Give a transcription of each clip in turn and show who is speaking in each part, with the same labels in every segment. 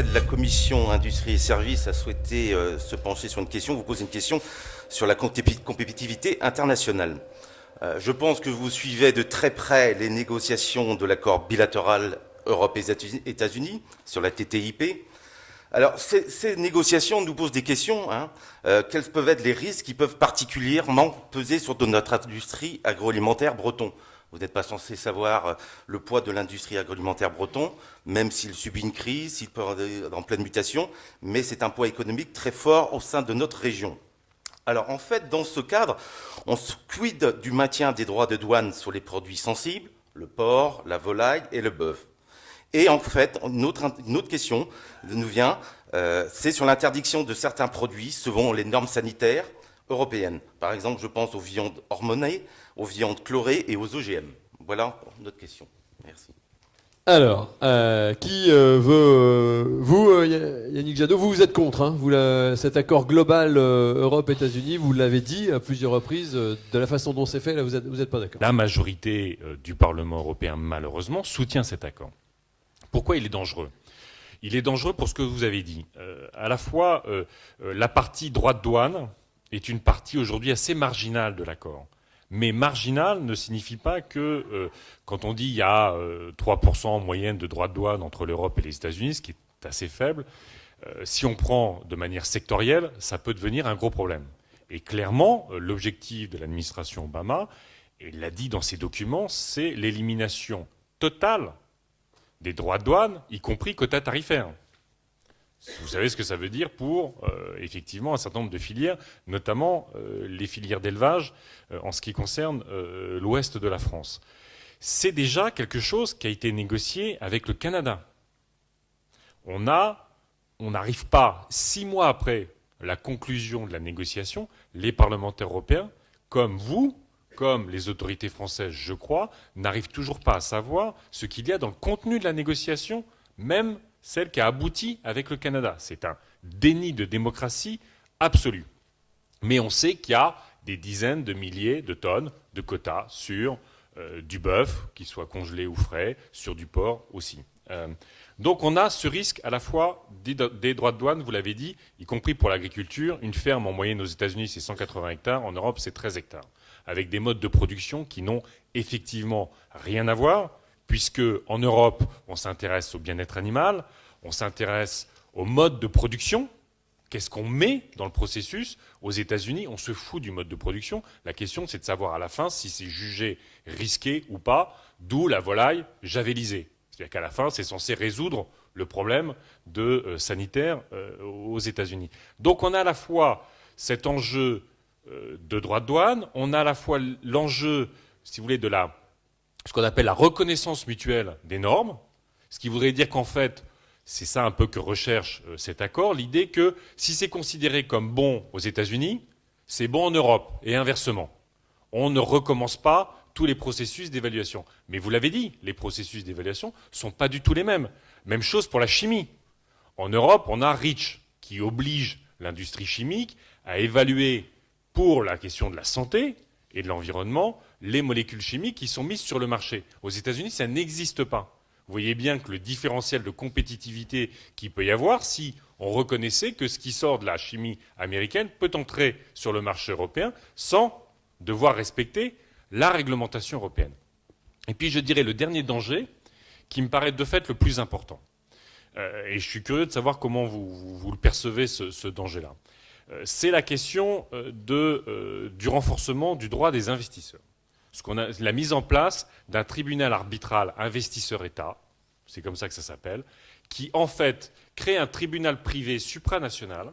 Speaker 1: fait, la commission Industrie et Services a souhaité se pencher sur une question, vous poser une question sur la compétitivité internationale. Je pense que vous suivez de très près les négociations de l'accord bilatéral Europe-États-Unis sur la TTIP. Alors, ces négociations nous posent des questions. Quels peuvent être les risques qui peuvent particulièrement peser sur notre industrie agroalimentaire breton? Vous n'êtes pas censé savoir le poids de l'industrie agroalimentaire breton, même s'il subit une crise, s'il peut être en pleine mutation, mais c'est un poids économique très fort au sein de notre région. Alors, en fait, dans ce cadre, on se quid du maintien des droits de douane sur les produits sensibles, le porc, la volaille et le bœuf. Et en fait, une autre question nous vient, c'est sur l'interdiction de certains produits selon les normes sanitaires européennes. Par exemple, je pense aux viandes hormonées, aux viandes chlorées et aux OGM. Voilà notre question. Merci.
Speaker 2: Alors, qui veut... vous, Yannick Jadot, vous êtes contre, hein, cet accord global Europe-États-Unis, vous l'avez dit à plusieurs reprises, de la façon dont c'est fait, là, vous êtes pas d'accord.
Speaker 3: La majorité du Parlement européen, malheureusement, soutient cet accord. Pourquoi il est dangereux ? Il est dangereux pour ce que vous avez dit. À la fois, la partie droit de douane est une partie aujourd'hui assez marginale de l'accord. Mais marginal ne signifie pas que, quand on dit il y a 3% en moyenne de droits de douane entre l'Europe et les États-Unis, ce qui est assez faible, si on prend de manière sectorielle, ça peut devenir un gros problème. Et clairement, l'objectif de l'administration Obama, et il l'a dit dans ses documents, c'est l'élimination totale des droits de douane, y compris quotas tarifaires. Vous savez ce que ça veut dire pour, effectivement, un certain nombre de filières, notamment les filières d'élevage en ce qui concerne l'ouest de la France. C'est déjà quelque chose qui a été négocié avec le Canada. On n'arrive pas, 6 mois après la conclusion de la négociation, les parlementaires européens, comme vous, comme les autorités françaises, je crois, n'arrivent toujours pas à savoir ce qu'il y a dans le contenu de la négociation, même celle qui a abouti avec le Canada. C'est un déni de démocratie absolu. Mais on sait qu'il y a des dizaines de milliers de tonnes de quotas sur du bœuf, qu'il soit congelé ou frais, sur du porc aussi. Donc on a ce risque à la fois des droits de douane, vous l'avez dit, y compris pour l'agriculture. Une ferme en moyenne aux États-Unis, c'est 180 hectares, en Europe, c'est 13 hectares. Avec des modes de production qui n'ont effectivement rien à voir, puisque en Europe, on s'intéresse au bien-être animal, on s'intéresse au mode de production, qu'est-ce qu'on met dans le processus. Aux États-Unis, on se fout du mode de production. La question, c'est de savoir à la fin si c'est jugé risqué ou pas, d'où la volaille javellisée. C'est-à-dire qu'à la fin, c'est censé résoudre le problème sanitaire aux États-Unis. Donc on a à la fois cet enjeu de droit de douane, on a à la fois l'enjeu, si vous voulez, de ce qu'on appelle la reconnaissance mutuelle des normes, ce qui voudrait dire qu'en fait, c'est ça un peu que recherche cet accord, l'idée que si c'est considéré comme bon aux États-Unis, c'est bon en Europe, et inversement. On ne recommence pas tous les processus d'évaluation. Mais vous l'avez dit, les processus d'évaluation ne sont pas du tout les mêmes. Même chose pour la chimie. En Europe, on a REACH, qui oblige l'industrie chimique à évaluer pour la question de la santé et de l'environnement les molécules chimiques qui sont mises sur le marché. Aux États-Unis, ça n'existe pas. Vous voyez bien que le différentiel de compétitivité qu'il peut y avoir, si on reconnaissait que ce qui sort de la chimie américaine peut entrer sur le marché européen sans devoir respecter la réglementation européenne. Et puis je dirais le dernier danger, qui me paraît de fait le plus important. Et je suis curieux de savoir comment vous le percevez, ce danger-là. C'est la question du renforcement du droit des investisseurs. La mise en place d'un tribunal arbitral investisseur-État, c'est comme ça que ça s'appelle, qui en fait crée un tribunal privé supranational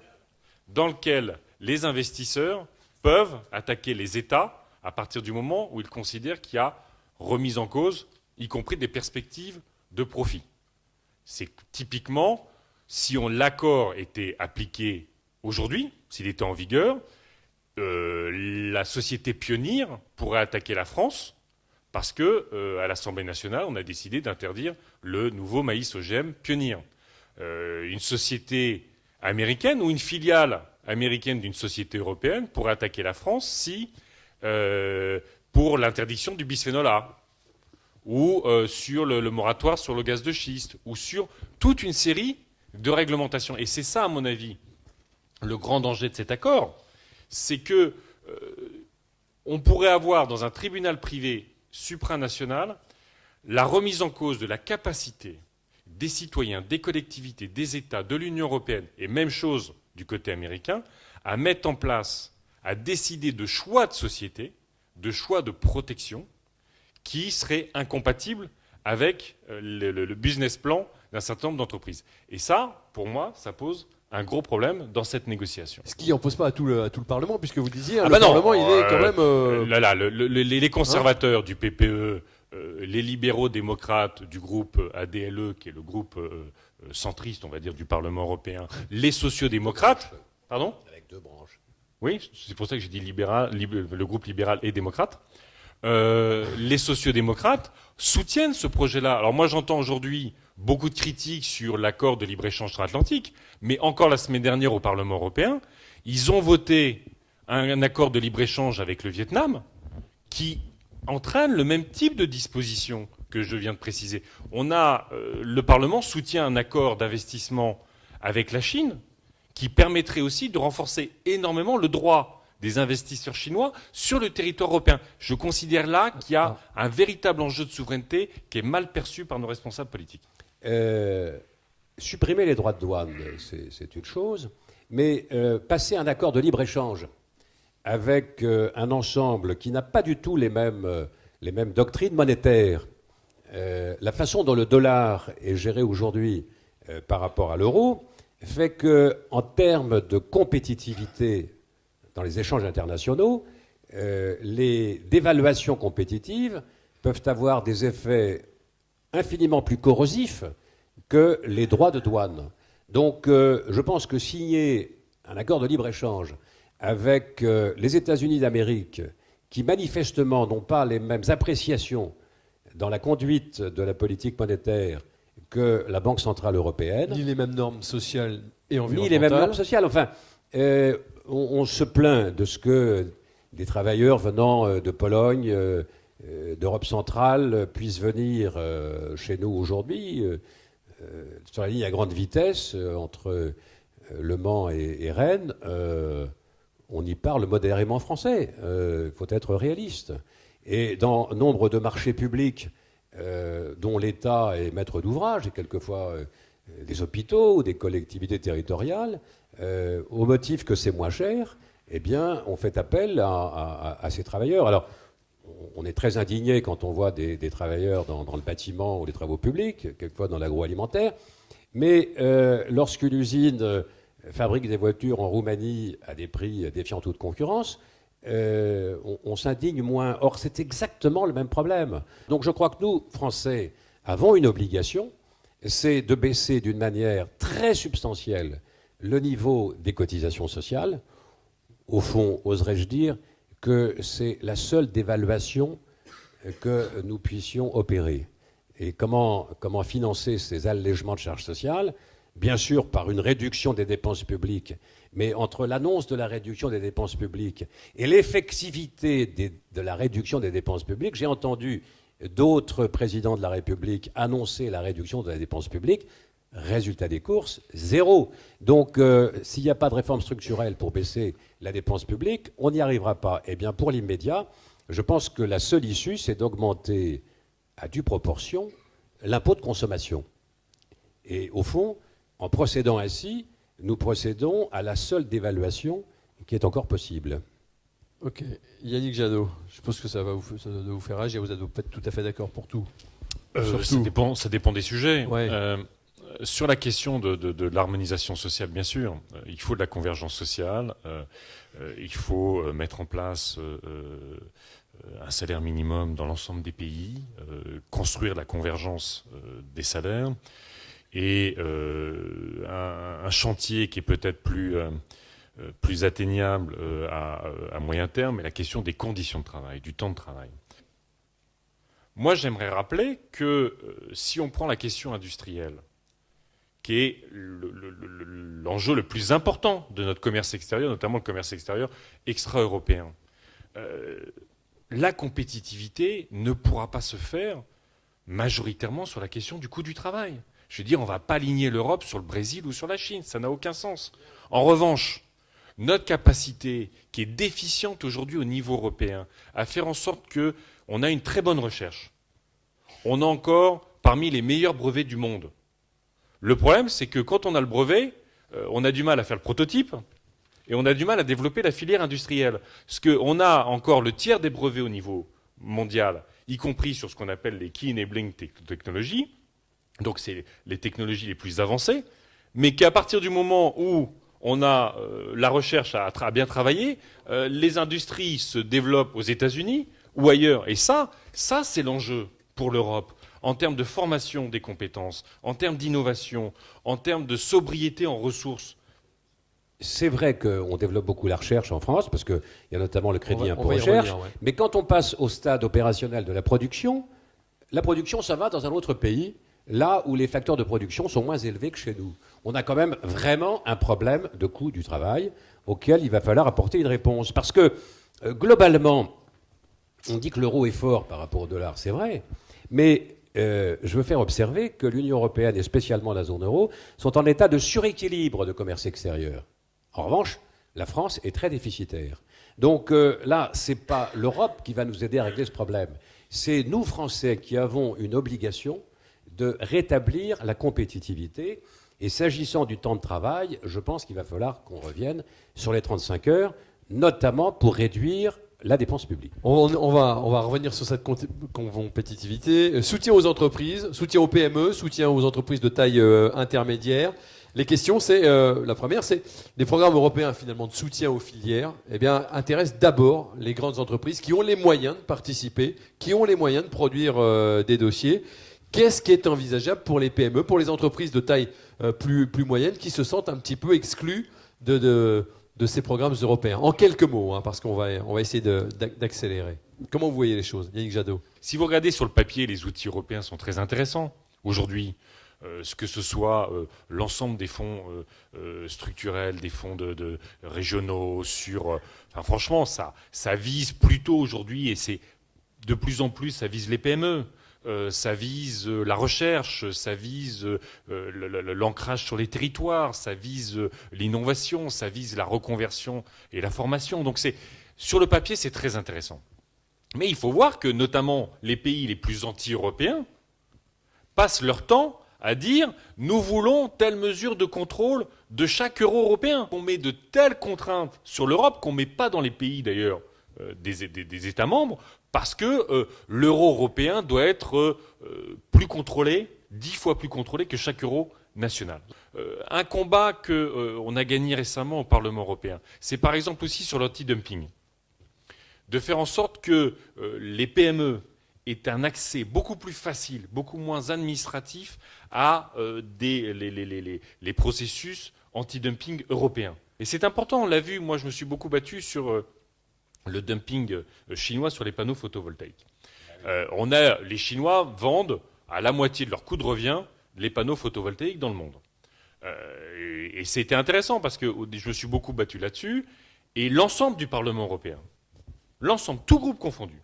Speaker 3: dans lequel les investisseurs peuvent attaquer les États à partir du moment où ils considèrent qu'il y a remise en cause, y compris des perspectives de profit. C'est typiquement, si l'accord était appliqué aujourd'hui, s'il était en vigueur, la société Pioneer pourrait attaquer la France parce que à l'Assemblée nationale, on a décidé d'interdire le nouveau maïs OGM Pioneer. Une société américaine ou une filiale américaine d'une société européenne pourrait attaquer la France si, pour l'interdiction du bisphénol A, ou sur le moratoire sur le gaz de schiste, ou sur toute une série de réglementation. Et c'est ça, à mon avis, le grand danger de cet accord, c'est que on pourrait avoir dans un tribunal privé supranational la remise en cause de la capacité des citoyens, des collectivités, des États, de l'Union européenne, et même chose du côté américain, à mettre en place, à décider de choix de société, de choix de protection, qui seraient incompatibles avec le business plan d'un certain nombre d'entreprises. Et ça, pour moi, ça pose un gros problème dans cette négociation.
Speaker 2: Ce qui n'en pose pas à tout le Parlement, puisque vous disiez,
Speaker 3: Ah
Speaker 2: le
Speaker 3: bah non,
Speaker 2: Parlement, il est quand même...
Speaker 3: les conservateurs du PPE, les libéraux démocrates du groupe ADLE, qui est le groupe centriste, on va dire, du Parlement européen, les sociodémocrates... Pardon ?
Speaker 4: Avec 2 branches.
Speaker 3: Oui, c'est pour ça que j'ai dit le groupe libéral et démocrate. Les sociodémocrates soutiennent ce projet-là. Alors moi, j'entends aujourd'hui beaucoup de critiques sur l'accord de libre-échange transatlantique, mais encore la semaine dernière au Parlement européen, ils ont voté un accord de libre-échange avec le Vietnam qui entraîne le même type de disposition que je viens de préciser. Le Parlement soutient un accord d'investissement avec la Chine qui permettrait aussi de renforcer énormément le droit des investisseurs chinois sur le territoire européen. Je considère là qu'il y a un véritable enjeu de souveraineté qui est mal perçu par nos responsables politiques.
Speaker 4: Supprimer les droits de douane, c'est une chose, mais passer un accord de libre-échange avec un ensemble qui n'a pas du tout les mêmes doctrines monétaires, la façon dont le dollar est géré aujourd'hui par rapport à l'euro, fait qu'en termes de compétitivité dans les échanges internationaux, les dévaluations compétitives peuvent avoir des effets infiniment plus corrosifs que les droits de douane. Donc je pense que signer un accord de libre-échange avec les États-Unis d'Amérique, qui manifestement n'ont pas les mêmes appréciations dans la conduite de la politique monétaire que la Banque Centrale Européenne.
Speaker 2: Ni les mêmes normes sociales et environnementales.
Speaker 4: Ni les mêmes normes sociales. Enfin, on se plaint de ce que des travailleurs venant de Pologne, d'Europe centrale, puissent venir chez nous aujourd'hui, sur la ligne à grande vitesse, entre Le Mans et Rennes. On y parle modérément français. Il faut être réaliste. Et dans nombre de marchés publics dont l'État est maître d'ouvrage, et quelquefois des hôpitaux ou des collectivités territoriales, au motif que c'est moins cher, eh bien, on fait appel à ces travailleurs. Alors, on est très indigné quand on voit des travailleurs dans le bâtiment ou les travaux publics, quelquefois dans l'agroalimentaire, mais lorsqu'une usine fabrique des voitures en Roumanie à des prix défiant toute concurrence, on s'indigne moins. Or, c'est exactement le même problème. Donc je crois que nous, Français, avons une obligation, c'est de baisser d'une manière très substantielle le niveau des cotisations sociales. Au fond, oserais-je dire que c'est la seule dévaluation que nous puissions opérer. Et comment financer ces allègements de charges sociales ? Bien sûr, par une réduction des dépenses publiques, mais entre l'annonce de la réduction des dépenses publiques et l'effectivité de la réduction des dépenses publiques, j'ai entendu d'autres présidents de la République annoncer la réduction de la dépense publique. Résultat des courses, 0. Donc, s'il n'y a pas de réforme structurelle pour baisser la dépense publique, on n'y arrivera pas. Eh bien, pour l'immédiat, je pense que la seule issue, c'est d'augmenter à due proportion l'impôt de consommation. Et au fond, en procédant ainsi, nous procédons à la seule dévaluation qui est encore possible.
Speaker 2: Ok. Yannick Jadot, je pense que ça doit vous faire agir. Vous n'êtes pas tout à fait d'accord pour tout.
Speaker 3: Ça dépend des sujets.
Speaker 2: Ouais.
Speaker 3: Sur la question de l'harmonisation sociale, bien sûr, il faut de la convergence sociale, il faut mettre en place un salaire minimum dans l'ensemble des pays, construire la convergence des salaires, et un chantier qui est peut-être plus atteignable à moyen terme, est la question des conditions de travail, du temps de travail. Moi, j'aimerais rappeler que si on prend la question industrielle, qui est l'enjeu le plus important de notre commerce extérieur, notamment le commerce extérieur extra-européen. La compétitivité ne pourra pas se faire majoritairement sur la question du coût du travail. Je veux dire, on ne va pas aligner l'Europe sur le Brésil ou sur la Chine, ça n'a aucun sens. En revanche, notre capacité, qui est déficiente aujourd'hui au niveau européen, à faire en sorte qu'on a une très bonne recherche. On a encore parmi les meilleurs brevets du monde. Le problème, c'est que quand on a le brevet, on a du mal à faire le prototype et on a du mal à développer la filière industrielle. Parce qu'on a encore le tiers des brevets au niveau mondial, y compris sur ce qu'on appelle les Key Enabling Technologies, donc c'est les technologies les plus avancées, mais qu'à partir du moment où on a la recherche à bien travailler, les industries se développent aux États-Unis ou ailleurs. Et ça c'est l'enjeu pour l'Europe, en termes de formation des compétences, en termes d'innovation, en termes de sobriété en ressources.
Speaker 4: C'est vrai qu'on développe beaucoup la recherche en France, parce qu'il y a notamment le crédit impôt recherche,
Speaker 2: revenir, ouais.
Speaker 4: mais quand on passe au stade opérationnel de la production, ça va dans un autre pays, là où les facteurs de production sont moins élevés que chez nous. On a quand même vraiment un problème de coût du travail auquel il va falloir apporter une réponse. Parce que, globalement, on dit que l'euro est fort par rapport au dollar, c'est vrai, mais je veux faire observer que l'Union européenne, et spécialement la zone euro, sont en état de suréquilibre de commerce extérieur. En revanche, la France est très déficitaire. Donc là, ce n'est pas l'Europe qui va nous aider à régler ce problème. C'est nous, Français, qui avons une obligation de rétablir la compétitivité. Et s'agissant du temps de travail, je pense qu'il va falloir qu'on revienne sur les 35 heures, notamment pour réduire la dépense publique.
Speaker 2: On va revenir sur cette compétitivité. Soutien aux entreprises, soutien aux PME, soutien aux entreprises de taille intermédiaire. Les questions, la première, c'est les programmes européens finalement de soutien aux filières, intéressent d'abord les grandes entreprises qui ont les moyens de participer, qui ont les moyens de produire des dossiers. Qu'est-ce qui est envisageable pour les PME, pour les entreprises de taille plus moyenne qui se sentent un petit peu exclues de ces programmes européens? En quelques mots, parce qu'on va essayer d'accélérer. Comment vous voyez les choses, Yannick Jadot?
Speaker 3: Si vous regardez sur le papier, les outils européens sont très intéressants aujourd'hui. Que ce soit l'ensemble des fonds structurels, des fonds de régionaux, franchement, ça vise plutôt aujourd'hui, et c'est de plus en plus, ça vise les PME. Ça vise la recherche, ça vise l'ancrage sur les territoires, ça vise l'innovation, ça vise la reconversion et la formation. Donc sur le papier, c'est très intéressant. Mais il faut voir que notamment les pays les plus anti-européens passent leur temps à dire « nous voulons telle mesure de contrôle de chaque euro européen ». On met de telles contraintes sur l'Europe qu'on ne met pas dans les pays d'ailleurs des États membres, parce que l'euro européen doit être plus contrôlé, 10 fois plus contrôlé que chaque euro national. Un combat qu'on a gagné récemment au Parlement européen, c'est par exemple aussi sur l'anti-dumping. De faire en sorte que les PME aient un accès beaucoup plus facile, beaucoup moins administratif à les processus anti-dumping européens. Et c'est important, on l'a vu, moi je me suis beaucoup battu sur le dumping chinois sur les panneaux photovoltaïques. Les Chinois vendent à la moitié de leur coût de revient les panneaux photovoltaïques dans le monde. Et c'était intéressant parce que je me suis beaucoup battu là-dessus. Et l'ensemble du Parlement européen, l'ensemble, tout groupe confondu,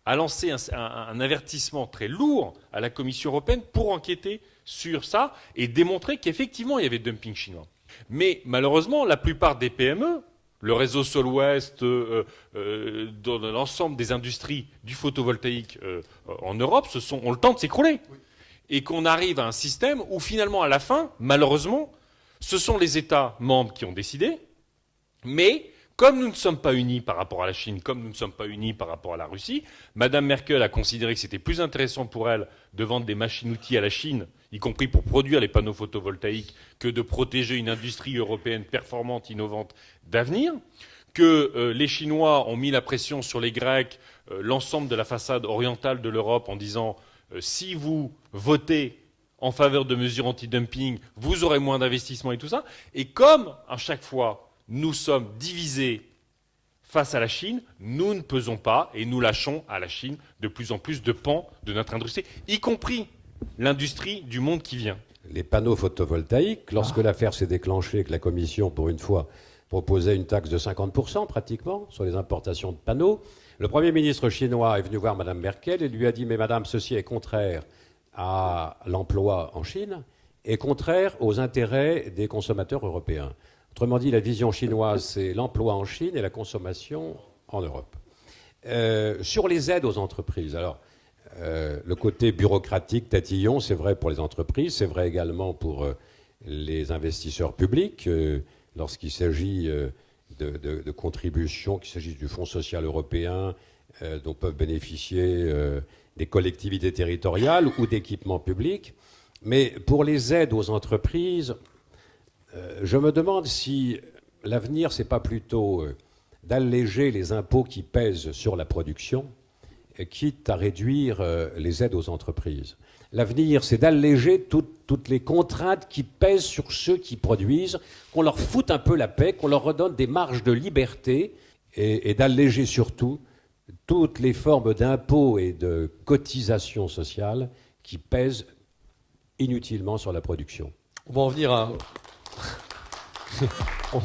Speaker 3: a lancé un avertissement très lourd à la Commission européenne pour enquêter sur ça et démontrer qu'effectivement il y avait dumping chinois. Mais malheureusement, la plupart des PME, le réseau Sol-Ouest, dans l'ensemble des industries du photovoltaïque en Europe, ont le temps de s'écrouler. Oui. Et qu'on arrive à un système où finalement, à la fin, malheureusement, ce sont les États membres qui ont décidé, mais comme nous ne sommes pas unis par rapport à la Chine, comme nous ne sommes pas unis par rapport à la Russie, Mme Merkel a considéré que c'était plus intéressant pour elle de vendre des machines-outils à la Chine, y compris pour produire les panneaux photovoltaïques, que de protéger une industrie européenne performante, innovante, d'avenir, que les Chinois ont mis la pression sur les Grecs, l'ensemble de la façade orientale de l'Europe, en disant si vous votez en faveur de mesures anti-dumping, vous aurez moins d'investissements et tout ça. Et comme, à chaque fois, nous sommes divisés face à la Chine, nous ne pesons pas et nous lâchons à la Chine de plus en plus de pans de notre industrie, y compris l'industrie du monde qui vient.
Speaker 4: Les panneaux photovoltaïques, lorsque l'affaire s'est déclenchée, que la Commission, pour une fois, proposait une taxe de 50% pratiquement sur les importations de panneaux, le Premier ministre chinois est venu voir Mme Merkel et lui a dit « Mais Madame, ceci est contraire à l'emploi en Chine est contraire aux intérêts des consommateurs européens. Autrement dit, la vision chinoise, c'est l'emploi en Chine et la consommation en Europe. Sur les aides aux entreprises, alors, le côté bureaucratique, tatillon, c'est vrai pour les entreprises, c'est vrai également pour les investisseurs publics, lorsqu'il s'agit de contributions, qu'il s'agisse du Fonds social européen, dont peuvent bénéficier des collectivités territoriales ou d'équipements publics. Mais pour les aides aux entreprises, je me demande si l'avenir, c'est pas plutôt d'alléger les impôts qui pèsent sur la production, quitte à réduire les aides aux entreprises. L'avenir, c'est d'alléger toutes les contraintes qui pèsent sur ceux qui produisent, qu'on leur foute un peu la paix, qu'on leur redonne des marges de liberté, et d'alléger surtout toutes les formes d'impôts et de cotisations sociales qui pèsent inutilement sur la production.
Speaker 2: On va en venir à... on va...